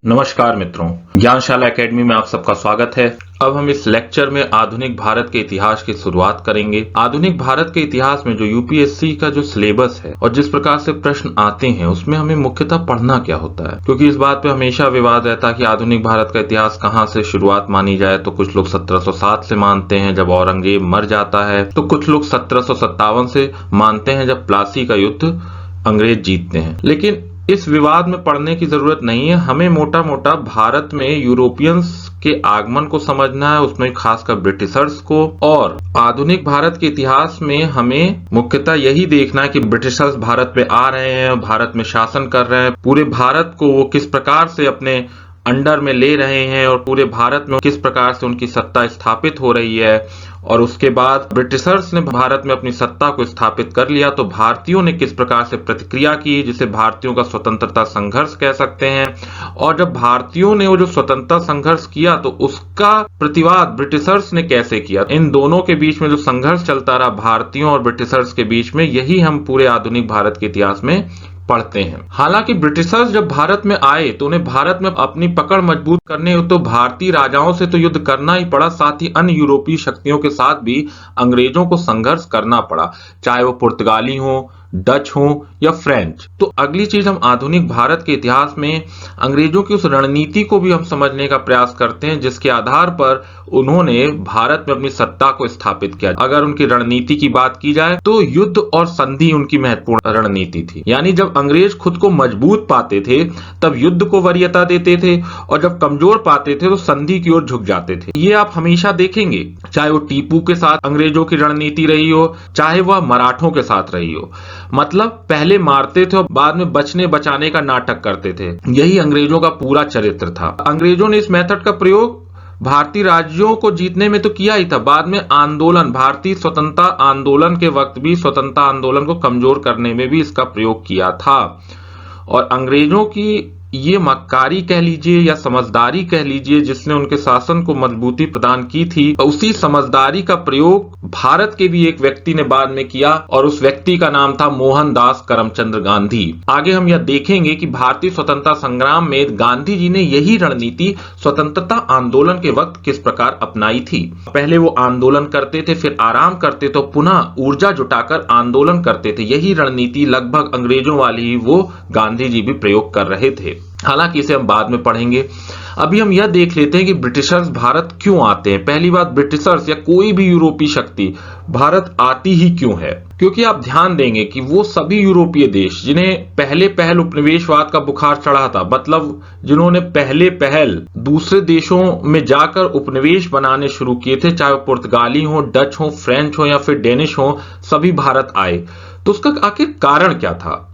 नमस्कार मित्रों, ज्ञानशाला एकेडमी में आप सबका स्वागत है। अब हम इस लेक्चर में आधुनिक भारत के इतिहास की शुरुआत करेंगे। आधुनिक भारत के इतिहास में जो यूपीएससी का जो सिलेबस है और जिस प्रकार से प्रश्न आते हैं उसमें हमें मुख्यतः पढ़ना क्या होता है, क्योंकि इस बात पे हमेशा विवाद रहता है कि आधुनिक भारत का इतिहास कहाँ से शुरुआत मानी जाए। तो कुछ लोग 1707 से मानते हैं जब औरंगजेब मर जाता है, तो कुछ लोग 1757 से मानते हैं जब प्लासी का युद्ध अंग्रेज जीतते हैं। लेकिन इस विवाद में पड़ने की जरूरत नहीं है। हमें मोटा मोटा भारत में यूरोपियंस के आगमन को समझना है, उसमें खासकर ब्रिटिशर्स को। और आधुनिक भारत के इतिहास में हमें मुख्यतः यही देखना है कि ब्रिटिशर्स भारत में आ रहे हैं, भारत में शासन कर रहे हैं, पूरे भारत को वो किस प्रकार से अपने अंडर में ले रहे हैं और पूरे भारत में किस प्रकार से उनकी सत्ता स्थापित हो रही है। और उसके बाद ब्रिटिशर्स ने भारत में अपनी सत्ता को स्थापित कर लिया तो भारतीयों ने किस प्रकार से प्रतिक्रिया की, जिसे भारतीयों का स्वतंत्रता संघर्ष कह सकते हैं। और जब भारतीयों ने वो जो स्वतंत्रता संघर्ष किया तो उसका प्रतिवाद ब्रिटिशर्स ने कैसे किया। इन दोनों के बीच में जो संघर्ष चलता रहा भारतीयों और ब्रिटिशर्स के बीच में, यही हम पूरे आधुनिक भारत के इतिहास में पढ़ते हैं। हालांकि ब्रिटिशर्स जब भारत में आए तो उन्हें भारत में अपनी पकड़ मजबूत करने तो भारतीय राजाओं से तो युद्ध करना ही पड़ा, साथ ही अन्य यूरोपीय शक्तियों के साथ भी अंग्रेजों को संघर्ष करना पड़ा, चाहे वो पुर्तगाली हो, डच हो या फ्रेंच। तो अगली चीज, हम आधुनिक भारत के इतिहास में अंग्रेजों की उस रणनीति को भी हम समझने का प्रयास करते हैं जिसके आधार पर उन्होंने भारत में अपनी सत्ता को स्थापित किया। अगर उनकी रणनीति की बात की जाए तो युद्ध और संधि उनकी महत्वपूर्ण रणनीति थी। यानी जब अंग्रेज खुद को मजबूत पाते थे तब युद्ध को वरीयता देते थे, और जब कमजोर पाते थे तो संधि की ओर झुक जाते थे। ये आप हमेशा देखेंगे, चाहे वो टीपू के साथ अंग्रेजों की रणनीति रही हो, चाहे वह मराठों के साथ रही हो। मतलब पहले मारते थे और बाद में बचने बचाने का नाटक करते थे। यही अंग्रेजों का पूरा चरित्र था। अंग्रेजों ने इस मेथड का प्रयोग भारतीय राज्यों को जीतने में तो किया ही था, बाद में आंदोलन, भारतीय स्वतंत्रता आंदोलन के वक्त भी स्वतंत्रता आंदोलन को कमजोर करने में भी इसका प्रयोग किया था। और अंग्रेजों की ये मक्कारी कह लीजिए या समझदारी कह लीजिए जिसने उनके शासन को मजबूती प्रदान की थी, उसी समझदारी का प्रयोग भारत के भी एक व्यक्ति ने बाद में किया और उस व्यक्ति का नाम था मोहनदास करमचंद गांधी। आगे हम यह देखेंगे कि भारतीय स्वतंत्रता संग्राम में गांधी जी ने यही रणनीति स्वतंत्रता आंदोलन के वक्त किस प्रकार अपनाई थी। पहले वो आंदोलन करते थे, फिर आराम करते तो पुनः ऊर्जा जुटाकर आंदोलन करते थे। यही रणनीति लगभग अंग्रेजों वाली ही वो गांधी जी भी प्रयोग कर रहे थे। हालांकि इसे हम बाद में पढ़ेंगे। अभी हम यह देख लेते हैं कि ब्रिटिशर्स भारत क्यों आते हैं। पहली बात, ब्रिटिशर्स या कोई भी यूरोपीय शक्ति भारत आती ही क्यों है, क्योंकि आप ध्यान देंगे कि वो सभी यूरोपीय देश जिन्हें पहल उपनिवेशवाद का बुखार चढ़ा था, मतलब जिन्होंने पहल दूसरे देशों में जाकर उपनिवेश बनाने शुरू किए थे, चाहे वो पुर्तगाली हो, डच हो, फ्रेंच हो या फिर डेनिश हो, सभी भारत आए। तो उसका आखिर कारण क्या था?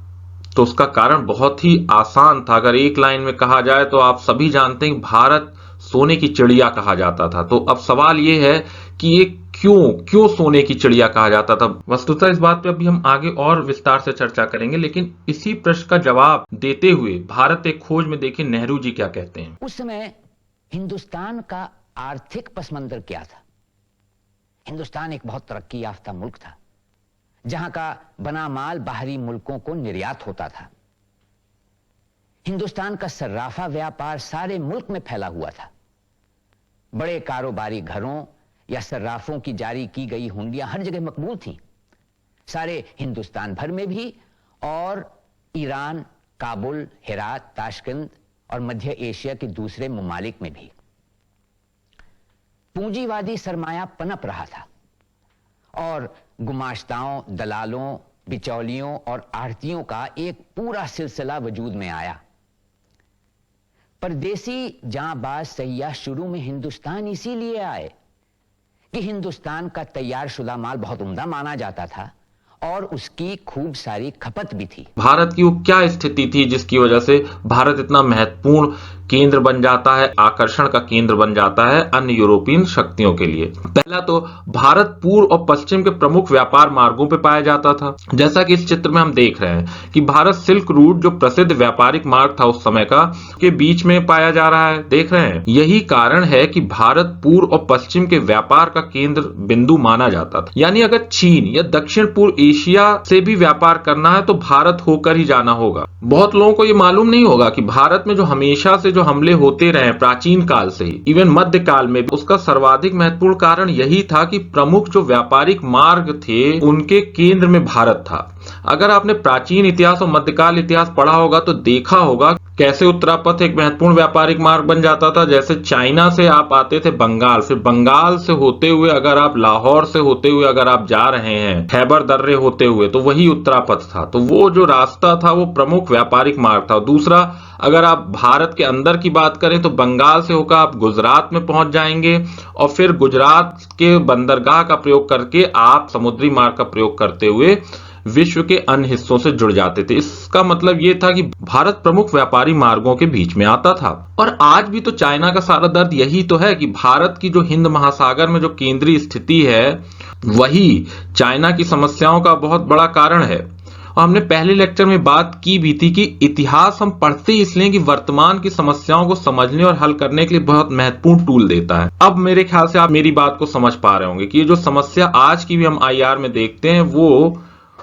तो उसका कारण बहुत ही आसान था। अगर एक लाइन में कहा जाए तो आप सभी जानते हैं भारत सोने की चिड़िया कहा जाता था। तो अब सवाल यह है कि ये क्यों सोने की चिड़िया कहा जाता था। वस्तुतः इस बात पे अभी हम आगे और विस्तार से चर्चा करेंगे, लेकिन इसी प्रश्न का जवाब देते हुए भारत एक खोज में देखिए नेहरू जी क्या कहते हैं। उस समय हिंदुस्तान का आर्थिक पस मंजर क्या था। हिंदुस्तान एक बहुत तरक्की याफ्ता मुल्क था जहां का बना माल बाहरी मुल्कों को निर्यात होता था। हिंदुस्तान का सर्राफा व्यापार सारे मुल्क में फैला हुआ था। बड़े कारोबारी घरों या सर्राफों की जारी की गई हुंडियां हर जगह मकबूल थीं, सारे हिंदुस्तान भर में भी और ईरान, काबुल, हेरात, ताशकंद और मध्य एशिया के दूसरे ममालिक में भी। पूंजीवादी सरमाया पनप रहा था और गुमाश्ताओं, दलालों, बिचौलियों और आढ़तियों का एक पूरा सिलसिला वजूद में आया। परदेसी जांबाज सयाह शुरू में हिंदुस्तान इसीलिए आए कि हिंदुस्तान का तैयार शुदा माल बहुत उम्दा माना जाता था और उसकी खूब सारी खपत भी थी। भारत की वो क्या स्थिति थी जिसकी वजह से भारत इतना महत्वपूर्ण केंद्र बन जाता है, आकर्षण का केंद्र बन जाता है अन्य यूरोपीय शक्तियों के लिए। पहला तो भारत पूर्व और पश्चिम के प्रमुख व्यापार मार्गों पर पाया जाता था। जैसा कि इस चित्र में हम देख रहे हैं कि भारत सिल्क रूट जो प्रसिद्ध व्यापारिक मार्ग था उस समय का, के बीच में पाया जा रहा है, देख रहे हैं। यही कारण है कि भारत पूर्व और पश्चिम के व्यापार का केंद्र बिंदु माना जाता था। यानी अगर चीन या दक्षिण पूर्व एशिया से भी व्यापार करना है तो भारत होकर ही जाना होगा। बहुत लोगों को ये मालूम नहीं होगा कि भारत में जो हमेशा से जो जो हमले होते रहे प्राचीन काल से ही, इवन मध्यकाल में भी, उसका सर्वाधिक महत्वपूर्ण कारण यही था कि प्रमुख जो व्यापारिक मार्ग थे उनके केंद्र में भारत था। अगर आपने प्राचीन इतिहास और मध्यकाल इतिहास पढ़ा होगा तो देखा होगा कैसे उत्तरापथ एक महत्वपूर्ण व्यापारिक मार्ग बन जाता था। जैसे चाइना से आप आते थे बंगाल, फिर बंगाल से होते हुए अगर आप लाहौर से होते हुए अगर आप जा रहे हैं खैबर दर्रे होते हुए, तो वही उत्तरापथ था। तो वो जो रास्ता था वो प्रमुख व्यापारिक मार्ग था। दूसरा, अगर आप भारत के अंदर की बात करें तो बंगाल से होकर आप गुजरात में पहुंच जाएंगे और फिर गुजरात के बंदरगाह का प्रयोग करके आप समुद्री मार्ग का प्रयोग करते हुए विश्व के अन्य हिस्सों से जुड़ जाते थे। इसका मतलब यह था कि भारत प्रमुख व्यापारी मार्गों के बीच में आता था। और आज भी तो चाइना का सारा दर्द यही तो है कि भारत की जो हिंद महासागर में जो केंद्रीय स्थिति है वही चाइना की समस्याओं का बहुत बड़ा कारण है। और हमने पहले लेक्चर में बात की भी थी कि इतिहास हम पढ़ते इसलिए कि वर्तमान की समस्याओं को समझने और हल करने के लिए बहुत महत्वपूर्ण टूल देता है। अब मेरे ख्याल से आप मेरी बात को समझ पा रहे होंगे कि ये जो समस्या आज की भी हम आईआर में देखते हैं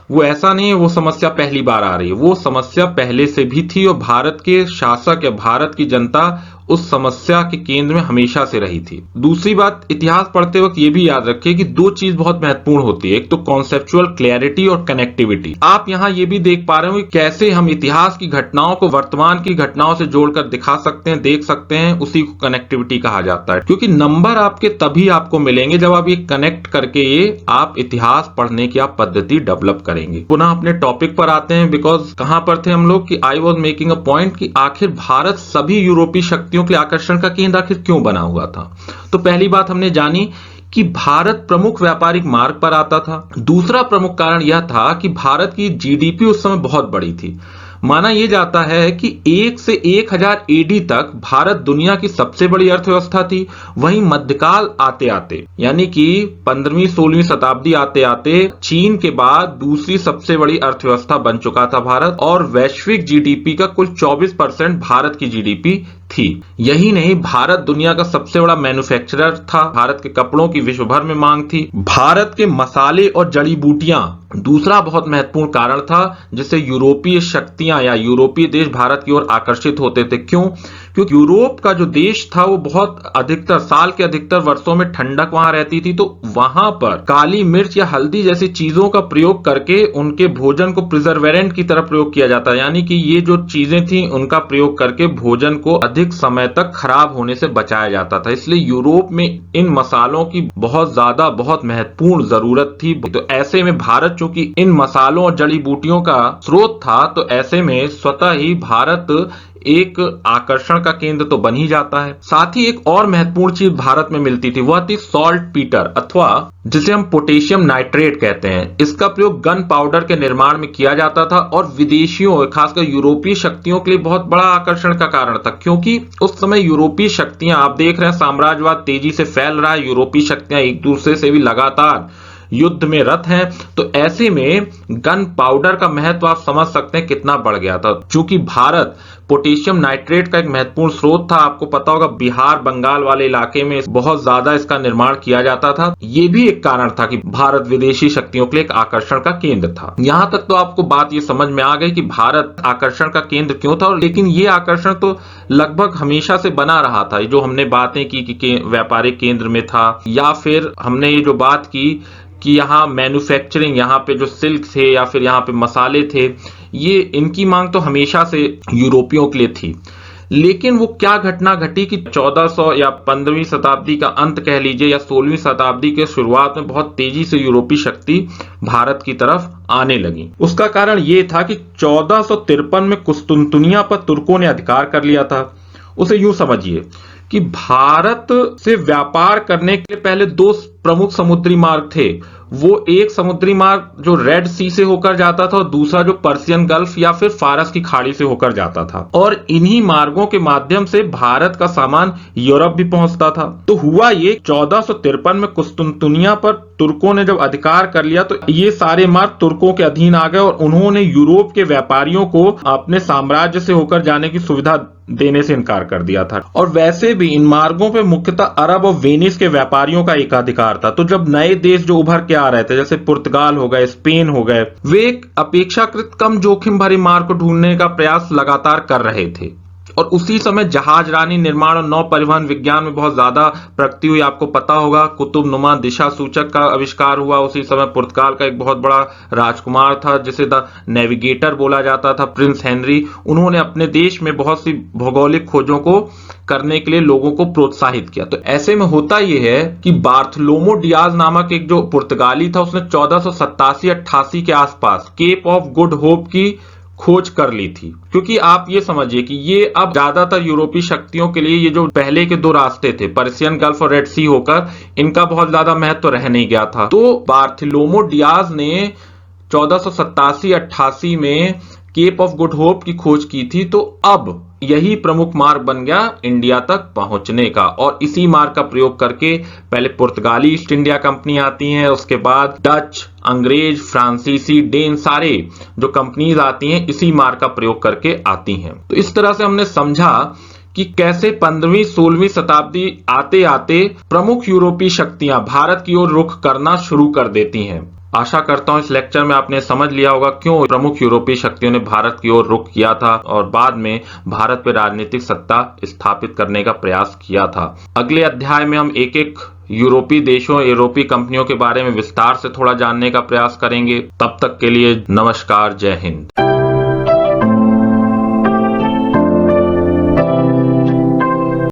वो ऐसा नहीं है वो समस्या पहली बार आ रही है, वो समस्या पहले से भी थी और भारत के शासक या भारत की जनता उस समस्या के केंद्र में हमेशा से रही थी। दूसरी बात, इतिहास पढ़ते वक्त ये भी याद रखिए कि दो चीज बहुत महत्वपूर्ण होती है, एक तो कॉन्सेप्चुअल क्लैरिटी और कनेक्टिविटी। आप यहाँ ये भी देख पा रहे हो कि कैसे हम इतिहास की घटनाओं को वर्तमान की घटनाओं से जोड़कर दिखा सकते हैं, देख सकते हैं, उसी को कनेक्टिविटी कहा जाता है। क्योंकि नंबर आपके तभी आपको मिलेंगे जब आप ये कनेक्ट करके ये आप इतिहास पढ़ने की आप पद्धति डेवलप करेंगे। पुनः अपने टॉपिक पर आते हैं, बिकॉज कहां पर थे हम लोग कि I was making a point कि आखिर भारत सभी यूरोपीय शक्तियों के लिए आकर्षण का केंद्र आखिर क्यों बना हुआ था। तो पहली बात हमने जानी कि भारत प्रमुख व्यापारिक मार्ग पर आता था। दूसरा प्रमुख कारण यह था कि भारत की जीडीपी उस समय बहुत बड़ी थी। माना यह जाता है कि 1 से 1000 एडी तक भारत दुनिया की सबसे बड़ी अर्थव्यवस्था थी। वहीं मध्यकाल आते आते यानी कि 15वीं 16वीं शताब्दी आते आते चीन के बाद दूसरी सबसे बड़ी अर्थव्यवस्था बन चुका था भारत, और वैश्विक जीडीपी का कुल 24% भारत की जीडीपी थी। यही नहीं, भारत दुनिया का सबसे बड़ा मैन्युफैक्चरर था। भारत के कपड़ों की विश्व भर में मांग थी। भारत के मसाले और जड़ी बूटियां दूसरा बहुत महत्वपूर्ण कारण था जिससे यूरोपीय शक्तियां या यूरोपीय देश भारत की ओर आकर्षित होते थे। क्यों? क्योंकि यूरोप का जो देश था वो बहुत अधिकतर साल के अधिकतर वर्षों में ठंडक वहां रहती थी, तो वहां पर काली मिर्च या हल्दी जैसी चीजों का प्रयोग करके उनके भोजन को प्रिजर्वेरेंट की तरह प्रयोग किया जाता है। यानी कि ये जो चीजें थी उनका प्रयोग करके भोजन को अधिक समय तक खराब होने से बचाया जाता था। इसलिए यूरोप में इन मसालों की बहुत ज्यादा बहुत महत्वपूर्ण जरूरत थी। तो ऐसे में भारत चूंकि इन मसालों और जड़ी बूटियों का स्रोत था, तो ऐसे में स्वतः ही भारत एक आकर्षण का केंद्र तो बन ही जाता है। साथ ही एक और महत्वपूर्ण चीज भारत में मिलती थी, वह थी सॉल्ट पीटर अथवा जिसे हम पोटेशियम नाइट्रेट कहते हैं। इसका प्रयोग गन पाउडर के निर्माण में किया जाता था और विदेशियों खासकर यूरोपीय शक्तियों के लिए बहुत बड़ा आकर्षण का कारण था, क्योंकि उस समय यूरोपीय शक्तियां, आप देख रहे हैं साम्राज्यवाद तेजी से फैल रहा है, यूरोपीय शक्तियां एक दूसरे से भी लगातार युद्ध में रत हैं। तो ऐसे में गन पाउडर का महत्व आप समझ सकते हैं कितना बढ़ गया था। चूंकि भारत पोटेशियम नाइट्रेट का एक महत्वपूर्ण स्रोत था, आपको पता होगा बिहार बंगाल वाले इलाके में बहुत ज्यादा इसका निर्माण किया जाता था। यह भी एक कारण था कि भारत विदेशी शक्तियों के लिए एक आकर्षण का केंद्र था। यहां तक तो आपको बात ये समझ में आ गई कि भारत आकर्षण का केंद्र क्यों था, लेकिन ये आकर्षण तो लगभग हमेशा से बना रहा था। जो हमने बातें की कि व्यापारिक केंद्र में था, या फिर हमने ये जो बात की कि यहाँ मैन्युफैक्चरिंग, यहाँ पे जो सिल्क थे या फिर यहाँ पे मसाले थे, ये इनकी मांग तो हमेशा से यूरोपियों के लिए थी। लेकिन वो क्या घटना घटी कि 1400 या 15वीं शताब्दी का अंत कह लीजिए या 16वीं शताब्दी के शुरुआत में बहुत तेजी से यूरोपीय शक्ति भारत की तरफ आने लगी। उसका कारण ये था कि 1453 में कुस्तुनतुनिया पर तुर्कों ने अधिकार कर लिया था। उसे यूं समझिए कि भारत से व्यापार करने के लिए पहले दो प्रमुख समुद्री मार्ग थे। वो एक समुद्री मार्ग जो रेड सी से होकर जाता था और दूसरा जो पर्सियन गल्फ या फिर फारस की खाड़ी से होकर जाता था, और इन्हीं मार्गों के माध्यम से भारत का सामान यूरोप भी पहुंचता था। तो हुआ ये 1453 में कुस्तुनतुनिया पर तुर्कों ने जब अधिकार कर लिया तो ये सारे मार्ग तुर्कों के अधीन आ गए और उन्होंने यूरोप के व्यापारियों को अपने साम्राज्य से होकर जाने की सुविधा देने से इनकार कर दिया था। और वैसे भी इन मार्गों पे मुख्यतः अरब और वेनिस के व्यापारियों का एकाधिकार था। तो जब नए देश जो उभर के आ रहे थे, जैसे पुर्तगाल हो गए, स्पेन हो गए, वे एक अपेक्षाकृत कम जोखिम भरे मार्ग को ढूंढने का प्रयास लगातार कर रहे थे। और उसी समय जहाज रानी निर्माण और नौ परिवहन विज्ञान में बहुत ज्यादा प्रगति हुई। आपको पता होगा कुतुब नुमा दिशा सूचक का आविष्कार हुआ। उसी समय पुर्तगाल का एक बहुत बड़ा राजकुमार था जिसे द नेविगेटर बोला जाता था, प्रिंस हेनरी। उन्होंने अपने देश में बहुत सी भौगोलिक खोजों को करने के लिए लोगों को प्रोत्साहित किया। तो ऐसे में होता यह है कि बार्थलोमो डियाज नामक एक जो पुर्तगाली था, उसने 1487-88 के आसपास केप ऑफ गुड होप की खोज कर ली थी। क्योंकि आप ये समझिए कि ये अब ज्यादातर यूरोपीय शक्तियों के लिए ये जो पहले के दो रास्ते थे, पर्सियन गल्फ और रेड सी होकर, इनका बहुत ज्यादा महत्व रह नहीं गया था। तो बार्थलोमो डियाज ने 1487-88 में केप ऑफ गुड होप की खोज की थी। तो अब यही प्रमुख मार्ग बन गया इंडिया तक पहुंचने का, और इसी मार्ग का प्रयोग करके पहले पुर्तगाली ईस्ट इंडिया कंपनी आती है, उसके बाद डच, अंग्रेज, फ्रांसीसी, डेन, सारे जो कंपनीज आती हैं इसी मार्ग का प्रयोग करके आती हैं। तो इस तरह से हमने समझा कि कैसे 15वीं 16वीं शताब्दी आते आते प्रमुख यूरोपीय शक्तियां भारत की ओर रुख करना शुरू कर देती हैं। आशा करता हूं इस लेक्चर में आपने समझ लिया होगा क्यों प्रमुख यूरोपीय शक्तियों ने भारत की ओर रुख किया था और बाद में भारत पर राजनीतिक सत्ता स्थापित करने का प्रयास किया था। अगले अध्याय में हम एक एक यूरोपीय देशों, यूरोपीय कंपनियों के बारे में विस्तार से थोड़ा जानने का प्रयास करेंगे। तब तक के लिए नमस्कार, जय हिंद।